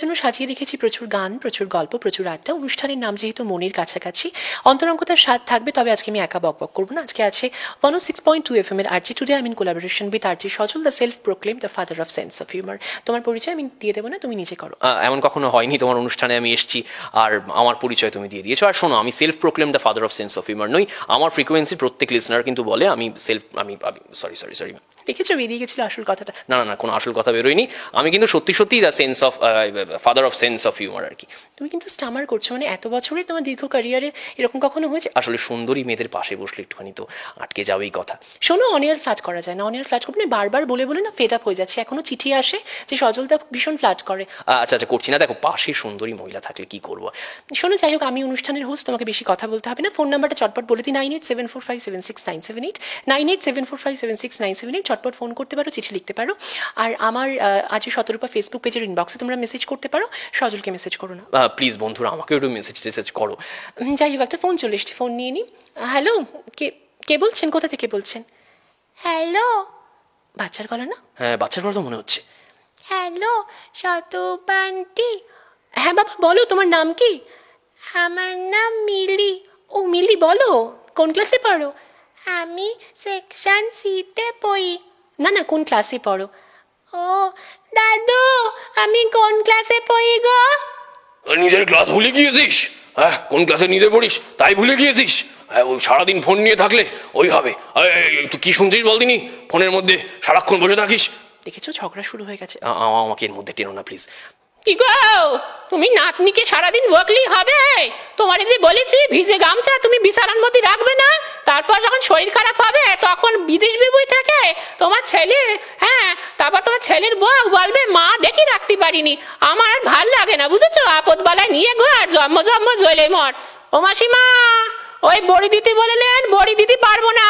জন্য সাজিয়ে রেখেছি প্রচুর গান, প্রচুর গল্প, প্রচুর আড্ডা। অনুষ্ঠানের নাম যেহেতু মনের কাছাকাছি, অন্তরঙ্গতার স্বাদ থাকবে, তবে আজকে আমি একা বক বক করবো না। আজকে আছে 106.2 FM এর আরজি টুডে। আমি in collaboration with RG Sajal, the self proclaim the father of sense of humour. তোমার পরিচয় আমি দিয়ে দেবো না, তুমি নিজে করো। এমন কখনো হয়নি তোমার অনুষ্ঠানে আমি এসেছি আর আমার পরিচয় তুমি দিয়ে দিয়েছো। আর শোনো, আমি self proclaim the father of sense of humour নই। আমার ফ্রিকোয়েন্সি প্রত্যেক লিসনার কিন্তু বলে আমি সরি দেখেছো, বেরিয়ে গেছিল আসল কথাটা। না না না, কোনো আসল কথা বেরোয়নি। আমি কিন্তু সত্যি সত্যি the sense of father of sense of humour আর কি। তুমি কিন্তু স্টামার করছো, মানে এত বছরে তোমার দীর্ঘ ক্যারিয়ারে এরকম কখনো হয়েছে? আসলে সুন্দরী মেয়েদের পাশে বসলে একটুখানি তো আটকে যাবেই কথা। শোনো, অনিয়ার ফ্ল্যাট করা যায় না, অনিয়ার ফ্ল্যাট করবে না, বারবার বলে বলে না ফেড আপ হয়ে যাচ্ছে। এখনো চিঠি আসে যে সজলদা ভীষণ ফ্ল্যাট করে। আচ্ছা আচ্ছা, করছি না। দেখো, পাশে সুন্দরী মহিলা থাকলে কি করবো। শোনো, যাই হোক, আমি অনুষ্ঠানের হোস্ট, তোমাকে বেশি কথা বলতে হবে না। ফোন নাম্বারটা চটপট বলে দিই, 9874576978, 9874576978। চটপট ফোন করতে পারো, চিঠি লিখতে পারো। আর আমার আজ শতরূপা ফেসবুক পেজের ইনবক্সে তোমরা মেসেজ করতে পারো, সজলকে মেসেজ করো না। প্লিজ বন্ধুরা, আমাকে একটু মেসেজ করো। যাই হোক, একটা ফোন চলে এসছে, ফোন নিয়ে নি। হ্যালো, কে বলছেন? কোথা থেকে বলছেন? হ্যালো। বাচ্চার গলা না? হ্যাঁ, বাচ্চার কথা তো মনে হচ্ছে। হ্যালো শতরূপা আন্টি। হ্যাঁ বাবা, বলো, তোমার নাম কি? আমার নাম মিলি। ও মিলি, বলো, কোন ক্লাসে পড়ো? আমি সেকশন সিতে পড়ি। না, কোন ক্লাসে পড়ো? ও দাদু, আমি কোন ক্লাসে পড়ি গো? নিজের ক্লাস ভুলে গিয়েছিস? হ্যাঁ, কোন ক্লাসে নিজে পড়িস তাই ভুলে গিয়েছিস? ওই সারাদিন ফোন নিয়ে থাকলে ওই হবে। তুই কি শুনছিস বলদিনি? ফোনের মধ্যে সারাক্ষণ বসে থাকিস। দেখেছো, ঝগড়া শুরু হয়ে গেছে। আমাকে এর মধ্যে টেনো না প্লিজ। কি গো, তুমি নাতনিকে সারাদিন বকলেই হবে? তোমারে যে বলেছি ভিজে গামছা তুমি বিছানার মধ্যে রাখবে না, তারপর যখন শরীর খারাপ হবে তখন বিদেশ বিবুই থাকে তোমার ছেলে। হ্যাঁ, তারপর তোমার ছেলের বউ বলবে মা দেখি রাখতে পারিনি। আমার আর ভাল লাগে না, বুঝেছো? আপদ বেলায় নিয়ে গো আর জন্ম জ্বলে মর। ও মাসিমা, ওই বড়ি দিতে বললেন, বড়ি দিতে পারবো না।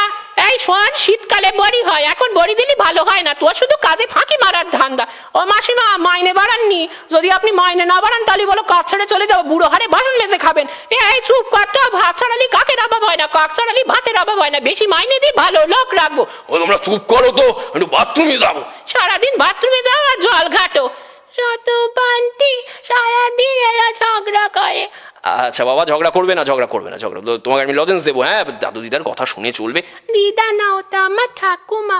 এই শোন, শীতকালে বড়ি হয়, এখন বড়ি দিলে ভালো হয় না, তোর শুধু কাজে ফাঁকি মারার ধান্দা। ও মাসিমা, মাইনে বাড়াননি? যদি আপনি মাইনে না বাড়ান তাহলে বলো কাজ ছেড়ে চলে যাবো, বুড়ো হারে বাসন মেজে খাবেন। এই চুপ করতে, ভাত ছাড়ালি কাকের অভাব হয় না, কাক ছাড়ালি ভাতের অভাব হয় না। বেশি মাইনে দিয়ে ভালো লোক রাখবো। ও তোমরা চুপ করো তো, একটু বাথরুমে যাবো। সারাদিন বাথরুমে যাও আর জল ঘাটো। শতরূপা আন্টি সারাদিন এরা ঝগড়া করে। আচ্ছা বাবা, ঝগড়া করবে না। তোমাকে আমি লজেন্স দেবো। হ্যাঁ, দাদু দিদার কথা শুনে চলবে। দিদা না, ওটা আমার ঠাকুমা।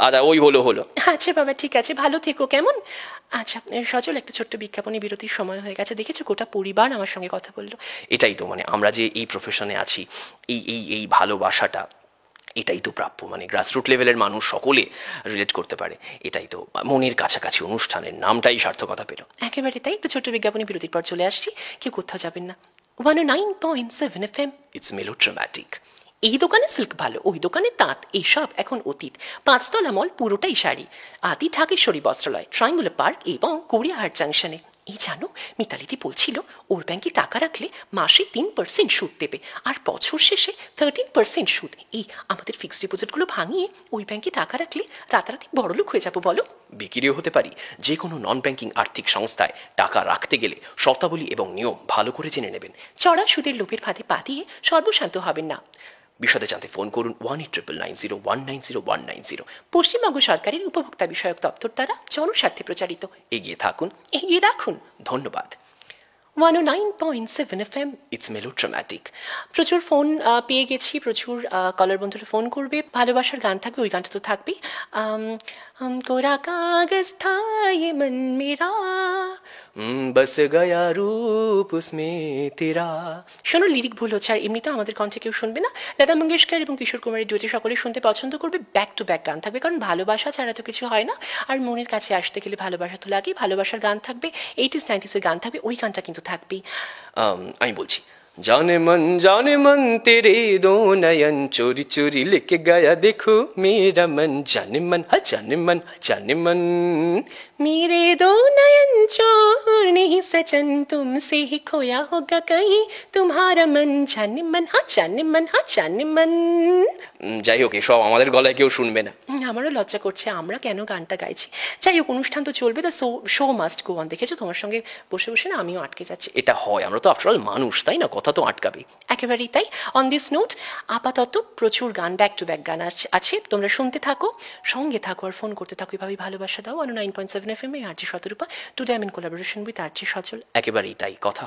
আচ্ছা, ওই হলো। আচ্ছা বাবা, ঠিক আছে, ভালো থেকো, কেমন? আচ্ছা সজল, একটা ছোট্ট বিজ্ঞাপনী বিরতির সময় হয়ে গেছে। দেখেছো, গোটা পরিবার আমার সঙ্গে কথা বললো। এটাই তো, মানে আমরা যে এই প্রফেশনে আছি, এই ভালোবাসাটা, এটাই তো প্রাপ্য। মানে গ্রাসরুট লেভেলের মানুষ সকলে রিলেট করতে পারে। এটাই তো মনের কাছাকাছি অনুষ্ঠানের নামটাই সার্থকতা পেল। একেবারে তাই। একটা ছোট্ট বিজ্ঞাপনী বিরতির পর চলে আসছি, কেউ কোথাও যাবেন না। 109.7 FM, ইটস মেলোড্রামাটিক। এই দোকানে সিল্ক ভালো, ওই দোকানে তাঁত, এইসব এখন অতীত। 5তলা মল পুরোটাই শাড়ি। আদি ঢাকেশ্বরী বস্ত্রালয়, ট্রায়াঙ্গুলার পার্ক এবং গড়িয়াহাট জাংশনে। এই জানো, মিতালিদি বলছিল ওর ব্যাংকে টাকা রাখলে মাসে 3% সুদ দেবে, আর বছর শেষে 13% সুদ। এই আমাদের ফিক্সড ডিপোজিটগুলো ভাঙিয়ে ওই ব্যাংকে টাকা রাখলে রাতারাতি বড়লোক হয়ে যাবো, বলো? বিক্রিও হতে পারি। যে কোনো নন ব্যাংকিং আর্থিক সংস্থায় টাকা রাখতে গেলে শর্তাবলী এবং নিয়ম ভালো করে জেনে নেবেন। চড়া সুদের লোভের ফাঁদে পা দিয়ে সর্বশান্ত হবেন না। বিশদে জানতে ফোন করুন 18990190. পশ্চিমবঙ্গ সরকারের উপভোক্তা বিষয়ক দপ্তর দ্বারা জনস্বার্থে প্রচারিত। এগিয়ে থাকুন, এগিয়ে রাখুন। ধন্যবাদ। 109.7 FM, ইটস মেলোড্রামাটিক। প্রচুর ফোন পেয়ে গেছি, প্রচুর কলার বন্ধুরা ফোন করবে। ভালোবাসার গান থাকবে, ওই গানটা তো থাকবেই। কোরা কাগজ থা ये मन मेरा, বস গয়া রূপ উসমে তেরা। শোনো, লিরিক ভুল হচ্ছে, আর এমনিতে আমাদের কণ্ঠে কেউ শুনবে না। লতা মঙ্গেশকর এবং কিশোর কুমারের ডুয়েটে সকলে শুনতে পছন্দ করবে। ব্যাক টু ব্যাক গান থাকবে, কারণ ভালোবাসা ছাড়া তো কিছু হয় না। আর মনের কাছে আসতে গেলে ভালোবাসা তো লাগেই। ভালোবাসার গান থাকবে, 80s 90s এর গান থাকবে, ওই গানটা কিন্তু থাকবেই। আমি বলছি, जाने मन तेरे दो नयन चोरी चोरी लेके गया देखो मेरा मन। जाने मन हा जाने मन हा जाने मन, मेरे दो नयन चोर नहीं सजन, तुमसे ही खोया होगा कहीं तुम्हारा मन। जाने मन हा जाने मन हा जाने मन। যাই হোক, এসব আমাদের গলায় কেউ শুনবে না। আমারও লজ্জা করছে, আমরা কেন গানটা গাইছি। যাই হোক, অনুষ্ঠান তো চলবে, the show must go on. দেখেছো, তোমার সঙ্গে বসে বসে না আমিও আটকে যাচ্ছি। এটা হয়, আমরা তো আফটারঅল মানুষ, তাই না? কথা তো আটকাবে। একেবারেই তাই। অন দিস নোট, আপাতত প্রচুর গান, ব্যাক টু ব্যাক গান আছে, তোমরা শুনতে থাকো, সঙ্গে থাকো, আর ফোন করতে থাকো। এভাবেই ভালোবাসা দাও। 109.7 FM, RJ Shatarupa. Today I am in collaboration with RJ Sachal, একেবারেই তাই। কথা